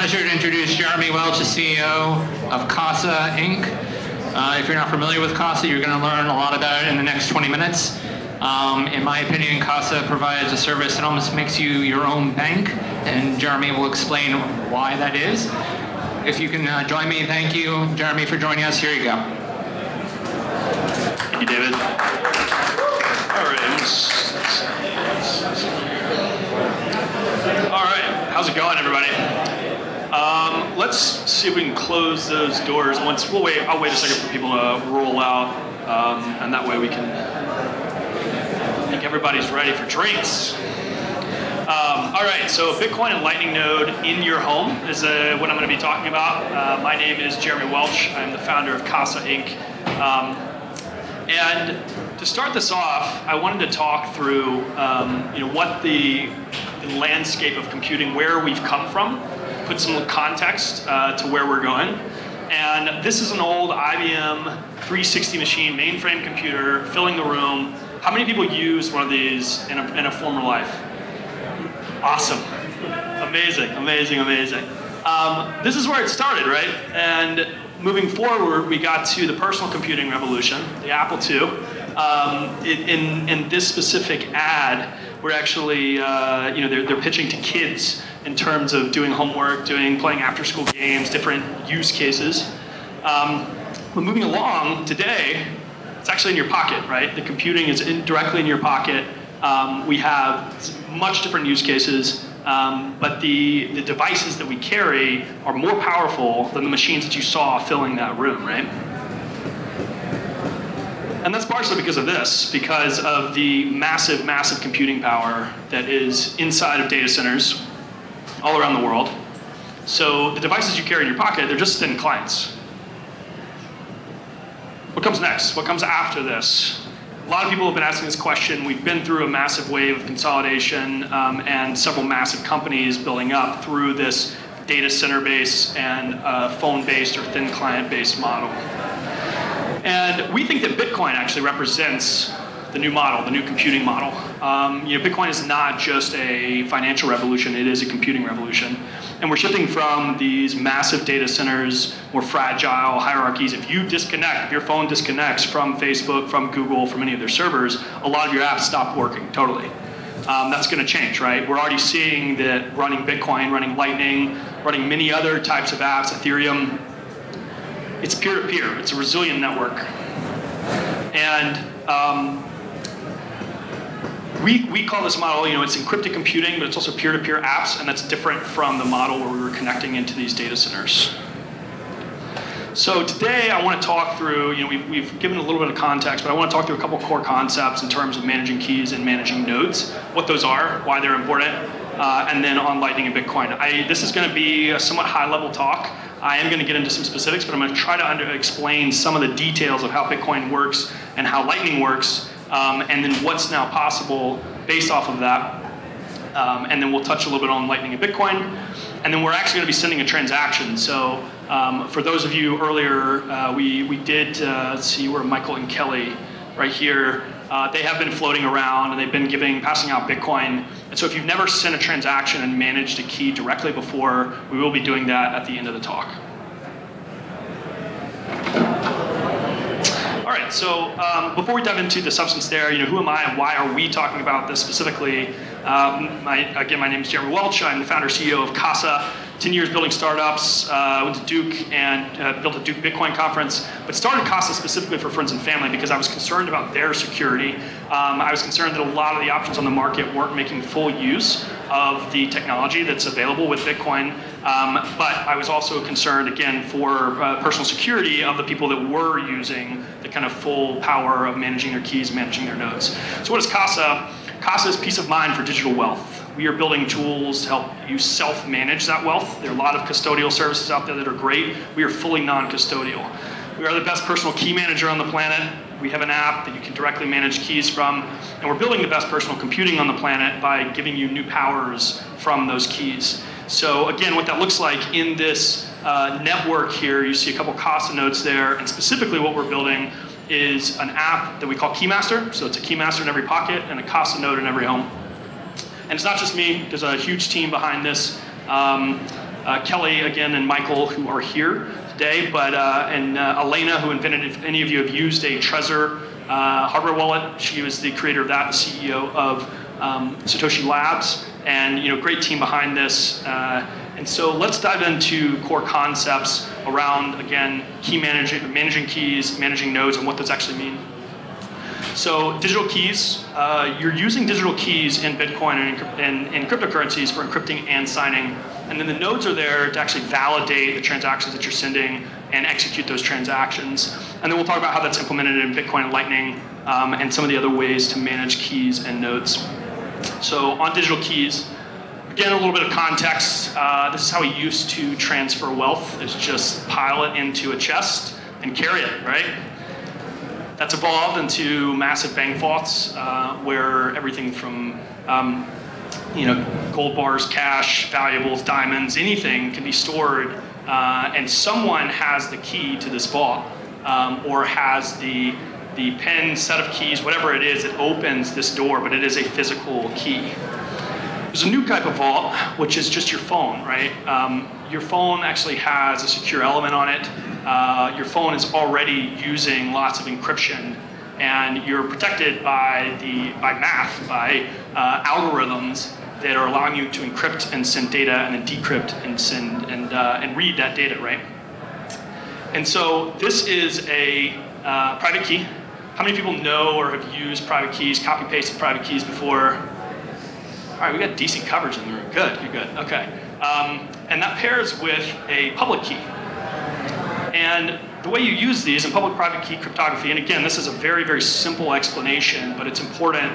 pleasure to introduce Jeremy Welch, the CEO of Casa, Inc. If you're not familiar with Casa, you're going to learn a lot about it in the next 20 minutes. In my opinion, Casa provides a service that almost makes you your own bank, and Jeremy will explain why that is. If you can join me, thank you, Jeremy, for joining us. Here you go. Thank you, David. All right, how's it going, everybody? Let's see if we can close those doors. I'll wait a second for people to roll out, and that way we can think everybody's ready for drinks. All right, so Bitcoin and Lightning node in your home is what I'm going to be talking about. My name is Jeremy Welch. I'm the founder of Casa, Inc. And to start this off, I wanted to talk through what the landscape of computing, where we've come from, put some context to where we're going. And this is an old IBM 360 machine, mainframe computer, filling the room. How many people use one of these in a former life? Awesome. Amazing, amazing, amazing. This is where it started, right? And moving forward, we got to the personal computing revolution, the Apple II. In this specific ad, we're actually, they're pitching to kids in terms of doing homework, playing after-school games, different use cases. But moving along today, it's actually in your pocket, right? The computing is directly in your pocket. We have much different use cases, but the devices that we carry are more powerful than the machines that you saw filling that room, right? And that's partially because of this, because of the massive, massive computing power that is inside of data centers all around the world. So the devices you carry in your pocket, they're just thin clients. What comes next? What comes after this? A lot of people have been asking this question. We've been through a massive wave of consolidation and several massive companies building up through this data center-based and phone-based or thin client-based model. And we think that Bitcoin actually represents the new model, the new computing model. Bitcoin is not just a financial revolution, it is a computing revolution. And we're shifting from these massive data centers, more fragile hierarchies. If your phone disconnects from Facebook, from Google, from any of their servers, a lot of your apps stop working totally. That's going to change, right? We're already seeing that running Bitcoin, running Lightning, running many other types of apps, Ethereum, it's peer-to-peer. It's a resilient network. And we call this model, it's encrypted computing, but it's also peer-to-peer apps, and that's different from the model where we were connecting into these data centers. So today I want to talk through, we've given a little bit of context, but I want to talk through a couple core concepts in terms of managing keys and managing nodes, what those are, why they're important, and then on Lightning and Bitcoin. This is going to be a somewhat high-level talk. I am going to get into some specifics, but I'm going to try to explain some of the details of how Bitcoin works and how Lightning works, and then what's now possible based off of that. And then we'll touch a little bit on Lightning and Bitcoin. And then we're actually going to be sending a transaction. So for those of you earlier, we did see where Michael and Kelly right here. They have been floating around, and they've been passing out Bitcoin. And so if you've never sent a transaction and managed a key directly before, we will be doing that at the end of the talk. All right, so before we dive into the substance there, who am I and why are we talking about this specifically? Again, my name is Jeremy Welch. I'm the founder and CEO of Casa. 10 years building startups, went to Duke and built a Duke Bitcoin conference, but started Casa specifically for friends and family because I was concerned about their security. I was concerned that a lot of the options on the market weren't making full use of the technology that's available with Bitcoin, but I was also concerned, again, for personal security of the people that were using the kind of full power of managing their keys, managing their nodes. So what is Casa? Casa is peace of mind for digital wealth. We are building tools to help you self-manage that wealth. There are a lot of custodial services out there that are great. We are fully non-custodial. We are the best personal key manager on the planet. We have an app that you can directly manage keys from. And we're building the best personal computing on the planet by giving you new powers from those keys. So again, what that looks like in this network here, you see a couple Casa nodes there. And specifically what we're building is an app that we call Keymaster. So it's a Keymaster in every pocket and a Casa node in every home. And it's not just me. There's a huge team behind this. Kelly, again, and Michael, who are here today, and Elena, who invented, if any of you have used a Trezor hardware wallet, she was the creator of that, the CEO of Satoshi Labs, and great team behind this. And so let's dive into core concepts around, again, managing keys, managing nodes, and what those actually mean. So digital keys, you're using digital keys in Bitcoin and in cryptocurrencies for encrypting and signing. And then the nodes are there to actually validate the transactions that you're sending and execute those transactions. And then we'll talk about how that's implemented in Bitcoin and Lightning and some of the other ways to manage keys and nodes. So on digital keys, again, a little bit of context. This is how we used to transfer wealth, is just pile it into a chest and carry it, right? That's evolved into massive bank vaults where everything from gold bars, cash, valuables, diamonds, anything can be stored, and someone has the key to this vault or has the pen, set of keys, whatever it is that opens this door, but it is a physical key. There's a new type of vault, which is just your phone, right? Your phone actually has a secure element on it. Your phone is already using lots of encryption, and you're protected by math, by algorithms that are allowing you to encrypt and send data, and then decrypt and send and read that data, right? And so this is a private key. How many people know or have used private keys, copy-pasted private keys before? All right, we got decent coverage in the room. Good, you're good, okay. And that pairs with a public key. And the way you use these in public-private key cryptography, and again, this is a very, very simple explanation, but it's important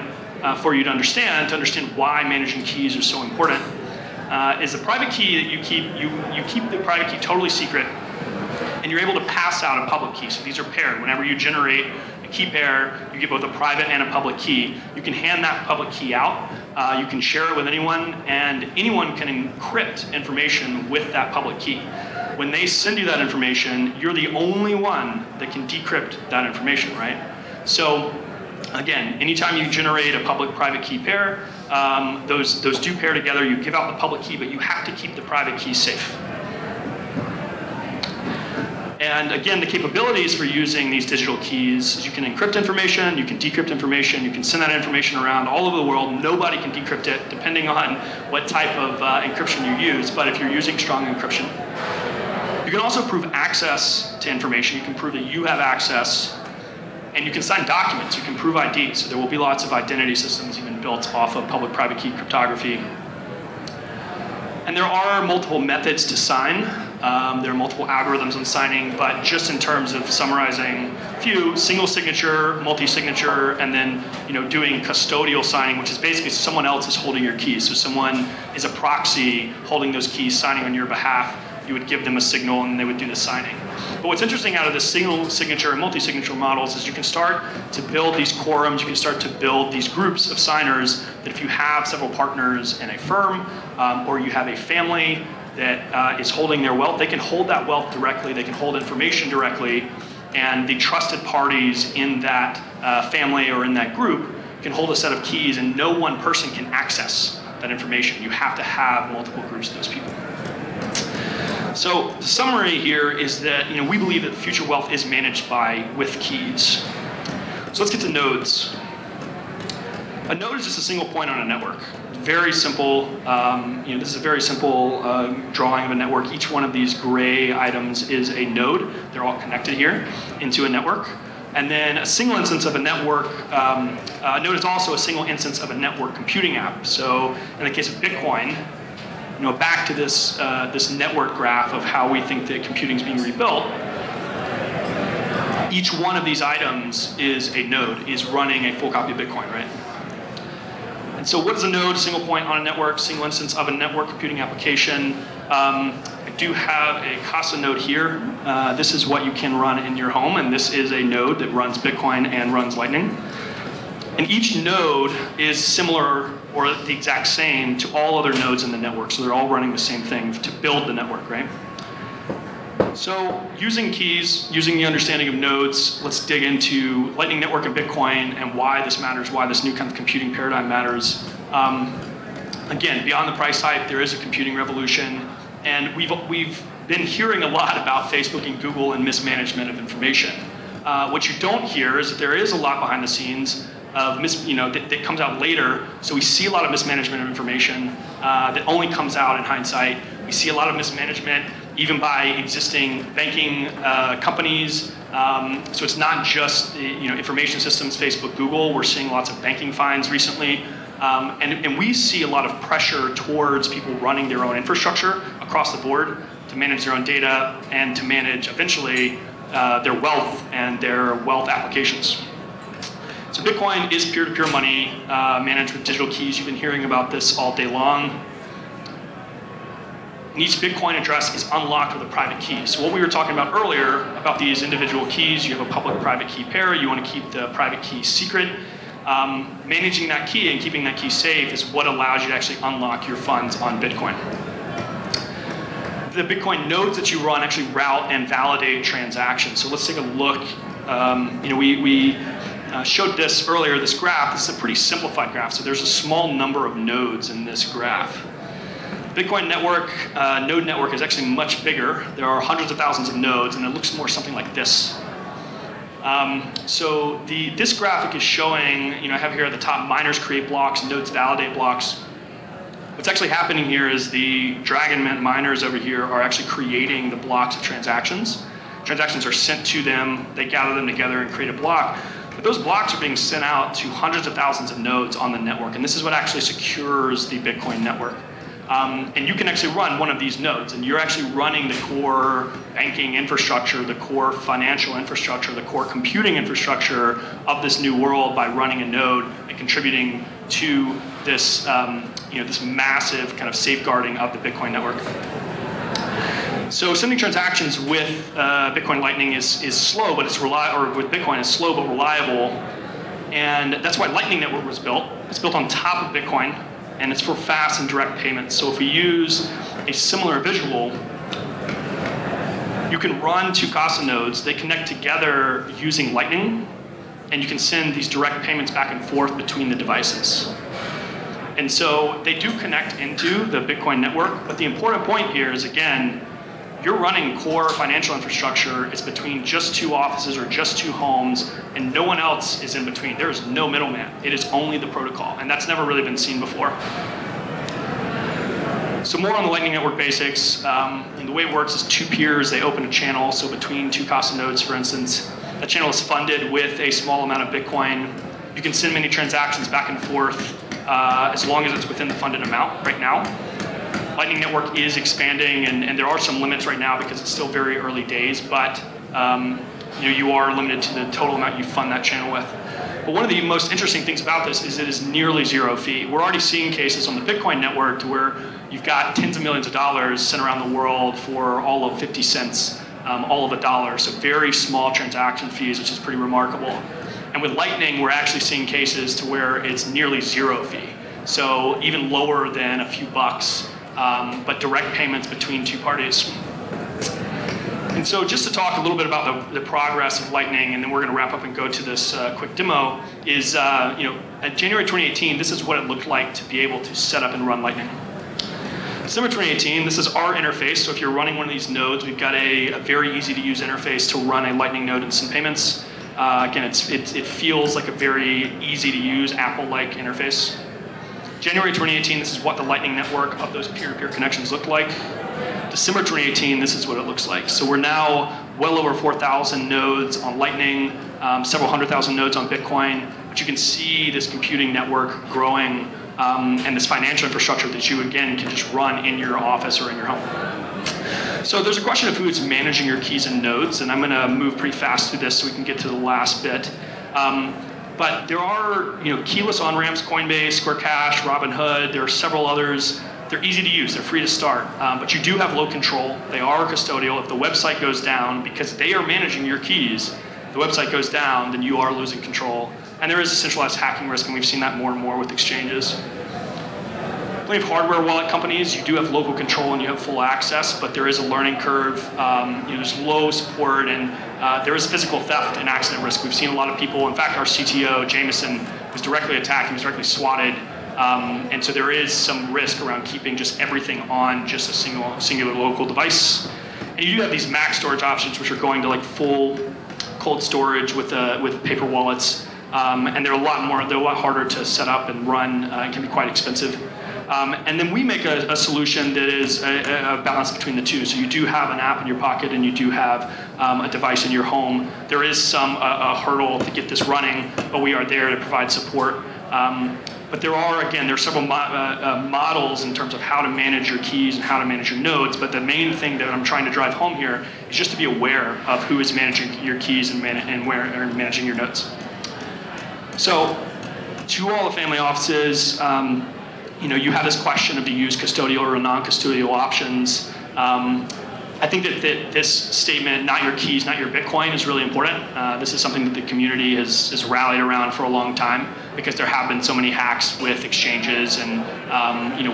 for you to understand why managing keys are so important, is the private key that you keep the private key totally secret, and you're able to pass out a public key. So these are paired. Whenever you generate a key pair, you get both a private and a public key. You can hand that public key out. You can share it with anyone, and anyone can encrypt information with that public key. When they send you that information, you're the only one that can decrypt that information, right? So again, anytime you generate a public-private key pair, those do pair together. You give out the public key, but you have to keep the private key safe. And again, the capabilities for using these digital keys is you can encrypt information, you can decrypt information, you can send that information around all over the world. Nobody can decrypt it, depending on what type of encryption you use, but if you're using strong encryption. You can also prove access to information. You can prove that you have access, and you can sign documents. You can prove ID, so there will be lots of identity systems even built off of public-private key cryptography. And there are multiple methods to sign. There are multiple algorithms on signing, but just in terms of summarizing a few, single signature, multi-signature, and then doing custodial signing, which is basically someone else is holding your keys. So someone is a proxy holding those keys, signing on your behalf. You would give them a signal, and they would do the signing. But what's interesting out of the single signature and multi-signature models is you can start to build these quorums, you can start to build these groups of signers that if you have several partners in a firm, or you have a family that is holding their wealth, they can hold that wealth directly, they can hold information directly, and the trusted parties in that family or in that group can hold a set of keys, and no one person can access that information. You have to have multiple groups of those people. So the summary here is that we believe that future wealth is managed with keys. So let's get to nodes. A node is just a single point on a network. Very simple. This is a very simple drawing of a network. Each one of these gray items is a node. They're all connected here into a network. And then a single instance of a network, a node is also a single instance of a network computing app. So in the case of Bitcoin, back to this network graph of how we think that computing is being rebuilt, each one of these items is a node, is running a full copy of Bitcoin, right? And so what is a node? A single point on a network, single instance of a network computing application. I do have a Casa node here. This is what you can run in your home, and this is a node that runs Bitcoin and runs Lightning. And each node is similar or the exact same to all other nodes in the network. So they're all running the same thing to build the network, right? So using keys, using the understanding of nodes, let's dig into Lightning Network and Bitcoin and why this matters, why this new kind of computing paradigm matters. Again, beyond the price hype, there is a computing revolution. And we've been hearing a lot about Facebook and Google and mismanagement of information. What you don't hear is that there is a lot behind the scenes of that comes out later. So we see a lot of mismanagement of information that only comes out in hindsight. We see a lot of mismanagement even by existing banking companies. So it's not just information systems, Facebook, Google. We're seeing lots of banking fines recently. And we see a lot of pressure towards people running their own infrastructure across the board to manage their own data and to manage eventually their wealth and their wealth applications. So Bitcoin is peer-to-peer money managed with digital keys. You've been hearing about this all day long. And each Bitcoin address is unlocked with a private key. So what we were talking about earlier about these individual keys, you have a public-private key pair. You want to keep the private key secret. Managing that key and keeping that key safe is what allows you to actually unlock your funds on Bitcoin. The Bitcoin nodes that you run actually route and validate transactions. So let's take a look. We showed this earlier, this graph. This is a pretty simplified graph. So there's a small number of nodes in this graph. Bitcoin network, node network is actually much bigger. There are hundreds of thousands of nodes, and it looks more something like this. So this graphic is showing, I have here at the top, miners create blocks, nodes validate blocks. What's actually happening here is the Dragon Mint miners over here are actually creating the blocks of transactions. Transactions are sent to them, they gather them together and create a block. But those blocks are being sent out to hundreds of thousands of nodes on the network, and this is what actually secures the Bitcoin network. And you can actually run one of these nodes, and you're actually running the core banking infrastructure, the core financial infrastructure, the core computing infrastructure of this new world by running a node and contributing to this, this massive kind of safeguarding of the Bitcoin network. So sending transactions with Bitcoin Lightning is slow, but it's reliable, or with Bitcoin is slow but reliable, and that's why Lightning Network was built. It's built on top of Bitcoin, and it's for fast and direct payments. So if we use a similar visual, you can run two Casa nodes. They connect together using Lightning, and you can send these direct payments back and forth between the devices. And so they do connect into the Bitcoin network, but the important point here is, again, you're running core financial infrastructure. It's between just two offices or just two homes, and no one else is in between. There is no middleman. It is only the protocol, and that's never really been seen before. So more on the Lightning Network basics. And the way it works is two peers, they open a channel. So between two Casa nodes, for instance, that channel is funded with a small amount of Bitcoin. You can send many transactions back and forth as long as it's within the funded amount right now. Lightning Network is expanding, and there are some limits right now because it's still very early days, but you are limited to the total amount you fund that channel with. But one of the most interesting things about this is it is nearly zero fee. We're already seeing cases on the Bitcoin network to where you've got tens of millions of dollars sent around the world for all of 50 cents, all of $1. So very small transaction fees, which is pretty remarkable. And with Lightning, we're actually seeing cases to where it's nearly zero fee. So even lower than a few bucks. But direct payments between two parties. And so just to talk a little bit about the progress of Lightning, and then we're going to wrap up and go to this quick demo, is at January 2018, this is what it looked like to be able to set up and run Lightning. December 2018, this is our interface. So if you're running one of these nodes, we've got a very easy to use interface to run a Lightning node and send payments. Again, it feels like a very easy to use Apple-like interface. January 2018, this is what the Lightning network of those peer-to-peer connections looked like. December 2018, this is what it looks like. So we're now well over 4,000 nodes on Lightning, several hundred thousand nodes on Bitcoin. But you can see this computing network growing and this financial infrastructure that you, again, can just run in your office or in your home. So there's a question of who's managing your keys and nodes, and I'm going to move pretty fast through this so we can get to the last bit. But there are keyless on-ramps, Coinbase, Square Cash, Robinhood. There are several others. They're easy to use. They're free to start. But you do have low control. They are custodial. If the website goes down, because they are managing your keys, the website goes down, then you are losing control. And there is a centralized hacking risk, and we've seen that more and more with exchanges. Plenty of hardware wallet companies, you do have local control and you have full access, but there is a learning curve. There's low support, and there is physical theft and accident risk. We've seen a lot of people. In fact, our CTO, Jameson, was directly attacked. He was directly swatted And so there is some risk around keeping just everything on just a singular local device. And you do have these max storage options, which are going to like full cold storage with paper wallets. And they're a lot harder to set up and run, and can be quite expensive. And then we make a solution that is a balance between the two. So you do have an app in your pocket and you do have a device in your home. There is a hurdle to get this running, but we are there to provide support. But there's several models in terms of how to manage your keys and how to manage your nodes. But the main thing that I'm trying to drive home here is just to be aware of who is managing your keys and managing your nodes. So to all the family offices, you have this question of do you use custodial or non-custodial options. I think that this statement, not your keys, not your Bitcoin, is really important. This is something that the community has rallied around for a long time because there have been so many hacks with exchanges and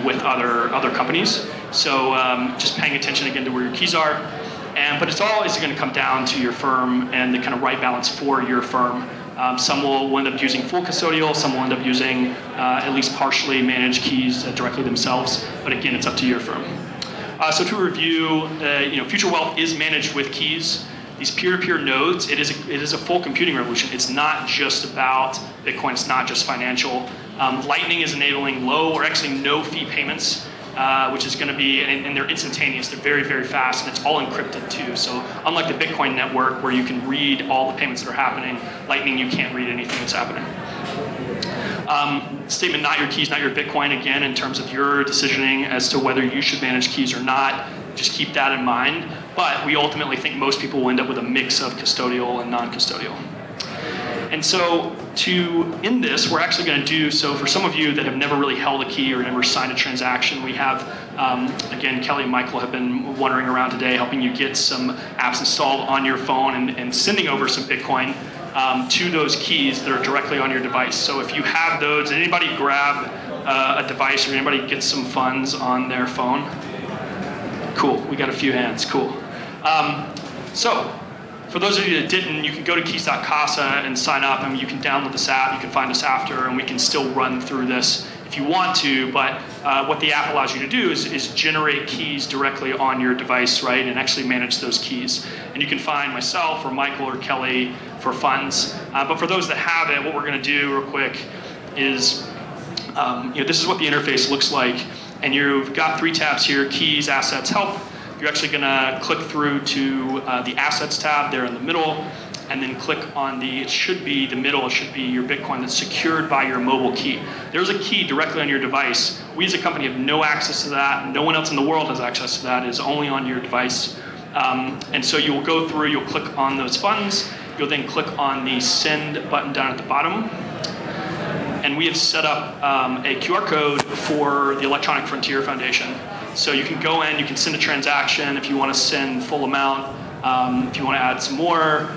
with other companies. So just paying attention again to where your keys are. But it's always going to come down to your firm and the kind of right balance for your firm. Some will end up using full custodial, some will end up using at least partially managed keys directly themselves. But again, it's up to your firm. So to review, Future Wealth is managed with keys. These peer-to-peer nodes, it is a full computing revolution. It's not just about Bitcoin, it's not just financial. Lightning is enabling low or actually no fee payments, which is going to be, and they're instantaneous, they're very, very fast, and it's all encrypted too. So unlike the Bitcoin network where you can read all the payments that are happening, Lightning, you can't read anything that's happening. Statement, not your keys, not your Bitcoin, again, in terms of your decisioning as to whether you should manage keys or not, just keep that in mind. But we ultimately think most people will end up with a mix of custodial and non-custodial. And so to end this, we're actually going to do, so for some of you that have never really held a key or never signed a transaction, we have, again, Kelly and Michael have been wandering around today helping you get some apps installed on your phone and sending over some Bitcoin to those keys that are directly on your device. So if you have those, did anybody grab a device or anybody get some funds on their phone? Cool, we got a few hands, cool. So for those of you that didn't, you can go to keys.casa and sign up, and you can download this app, you can find us after, and we can still run through this if you want to, but what the app allows you to do is generate keys directly on your device, right, and actually manage those keys. And you can find myself or Michael or Kelly for funds. But for those that have it, what we're going to do real quick is, this is what the interface looks like. And you've got 3 tabs here: keys, assets, help. You're actually going to click through to the assets tab there in the middle, and then click on it should be your Bitcoin that's secured by your mobile key. There's a key directly on your device. We as a company have no access to that. No one else in the world has access to that. It is only on your device. And so you'll go through, you'll click on those funds. You'll then click on the send button down at the bottom. And we have set up a QR code for the Electronic Frontier Foundation. So you can go in, you can send a transaction if you want to send full amount. If you want to add some more,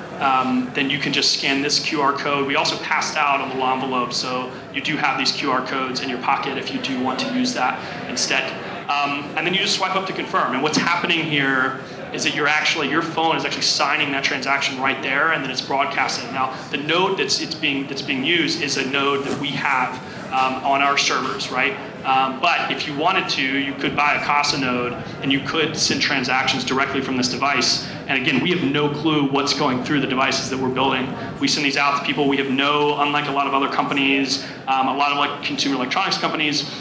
then you can just scan this QR code. We also passed out a little envelope, so you do have these QR codes in your pocket if you do want to use that instead. And then you just swipe up to confirm. And what's happening here is that your phone is actually signing that transaction right there, and then it's broadcasted. Now, the node that's being used is a node that we have on our servers, right? But if you wanted to, you could buy a Casa node, and you could send transactions directly from this device. And again, we have no clue what's going through the devices that we're building. We send these out to people. We have unlike a lot of other companies, a lot of like consumer electronics companies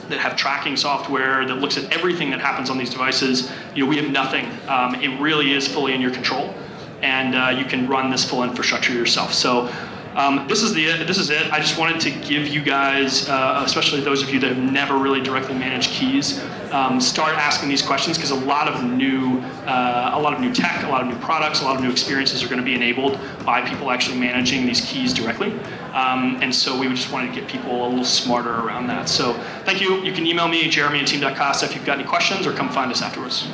that have tracking software that looks at everything that happens on these devices, we have nothing. It really is fully in your control, and you can run this full infrastructure yourself. So this is it. I just wanted to give you guys, especially those of you that have never really directly managed keys, start asking these questions, because a lot of new tech, a lot of new products, a lot of new experiences are going to be enabled by people actually managing these keys directly. And so we just wanted to get people a little smarter around that. So thank you. You can email me, Jeremy at team.casa, if you've got any questions, or come find us afterwards.